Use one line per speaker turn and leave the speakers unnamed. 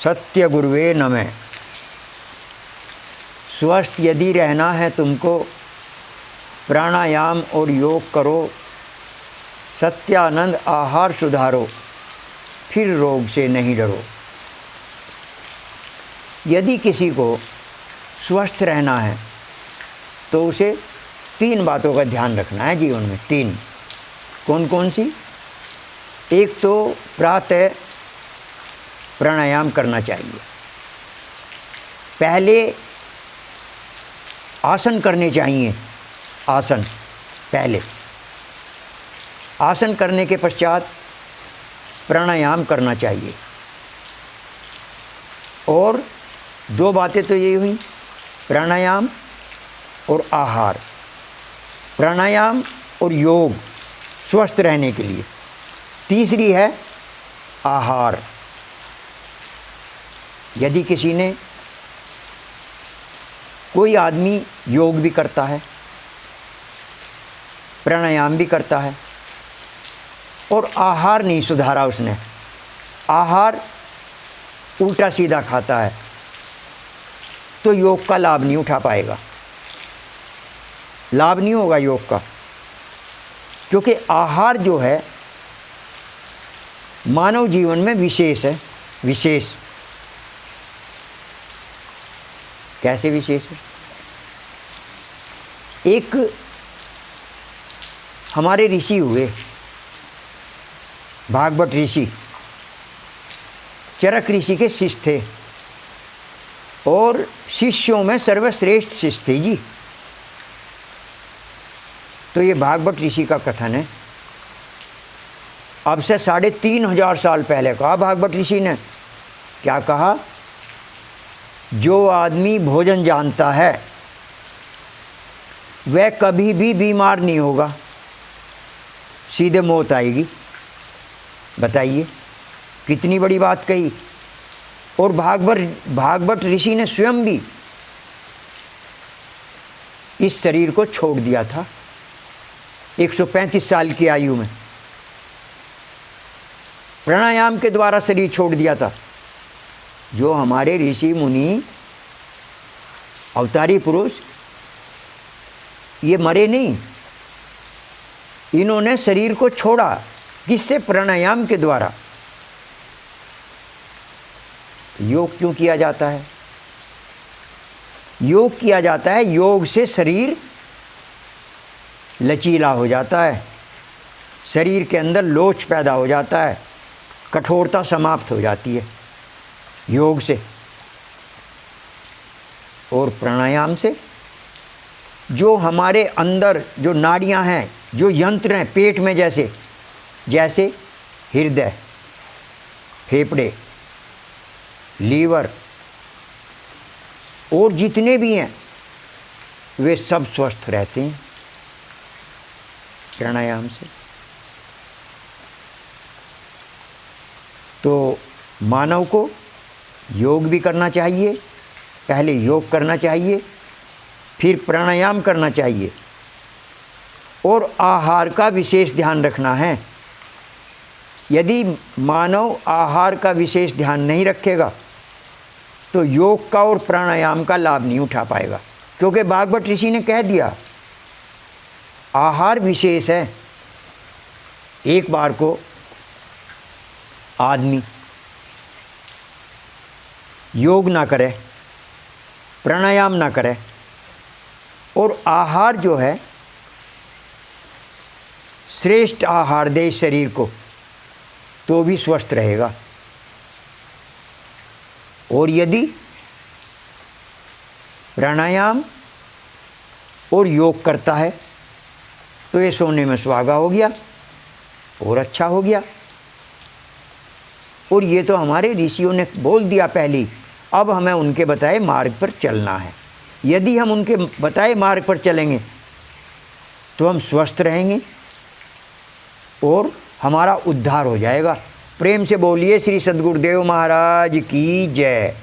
सत्य गुरुवे नमः। स्वस्थ यदि रहना है तुमको, प्राणायाम और योग करो, सत्यानंद आहार सुधारो, फिर रोग से नहीं डरो। यदि किसी को स्वस्थ रहना है तो उसे 3 बातों का ध्यान रखना है जीवन में। 3 कौन कौन सी? एक तो प्रातः प्राणायाम करना चाहिए। पहले आसन करने चाहिए। आसन पहले, आसन करने के पश्चात प्राणायाम करना चाहिए। और 2 बातें तो यही हुई, प्राणायाम और आहार। प्राणायाम और योग स्वस्थ रहने के लिए। तीसरी है आहार। यदि किसी ने, कोई आदमी योग भी करता है, प्राणायाम भी करता है और आहार नहीं सुधारा उसने, आहार उल्टा सीधा खाता है, तो योग का लाभ नहीं उठा पाएगा, लाभ नहीं होगा योग का। क्योंकि आहार जो है मानव जीवन में विशेष है। विशेष कैसे विशेष है? एक हमारे ऋषि हुए, भागवत ऋषि, चरक ऋषि के शिष्य थे और शिष्यों में सर्वश्रेष्ठ शिष्य थे जी। तो ये भागवत ऋषि का कथन है। अब से 3500 साल पहले कहा भागवत ऋषि ने। क्या कहा? जो आदमी भोजन जानता है वह कभी भी बीमार नहीं होगा, सीधे मौत आएगी। बताइए कितनी बड़ी बात कही। और भागवत ऋषि ने स्वयं भी इस शरीर को छोड़ दिया था 135 साल की आयु में। प्राणायाम के द्वारा शरीर छोड़ दिया था। जो हमारे ऋषि मुनि अवतारी पुरुष, ये मरे नहीं, इन्होंने शरीर को छोड़ा। किससे? प्राणायाम के द्वारा। योग क्यों किया जाता है? योग किया जाता है, योग से शरीर लचीला हो जाता है, शरीर के अंदर लोच पैदा हो जाता है, कठोरता समाप्त हो जाती है योग से। और प्राणायाम से जो हमारे अंदर जो नाड़ियां हैं, जो यंत्र हैं पेट में, जैसे हृदय, फेफड़े, लीवर और जितने भी हैं, वे सब स्वस्थ रहते हैं प्राणायाम से। तो मानव को योग भी करना चाहिए। पहले योग करना चाहिए, फिर प्राणायाम करना चाहिए और आहार का विशेष ध्यान रखना है। यदि मानव आहार का विशेष ध्यान नहीं रखेगा तो योग का और प्राणायाम का लाभ नहीं उठा पाएगा। क्योंकि भागवत ऋषि ने कह दिया आहार विशेष है। एक बार को आदमी योग ना करे, प्राणायाम ना करे और आहार जो है श्रेष्ठ आहार दे शरीर को, तो भी स्वस्थ रहेगा। और यदि प्राणायाम और योग करता है तो ये सोने में सुहागा हो गया और अच्छा हो गया। और ये तो हमारे ऋषियों ने बोल दिया पहले ही। अब हमें उनके बताए मार्ग पर चलना है। यदि हम उनके बताए मार्ग पर चलेंगे तो हम स्वस्थ रहेंगे और हमारा उद्धार हो जाएगा। प्रेम से बोलिए श्री सद्गुरुदेव महाराज की जय।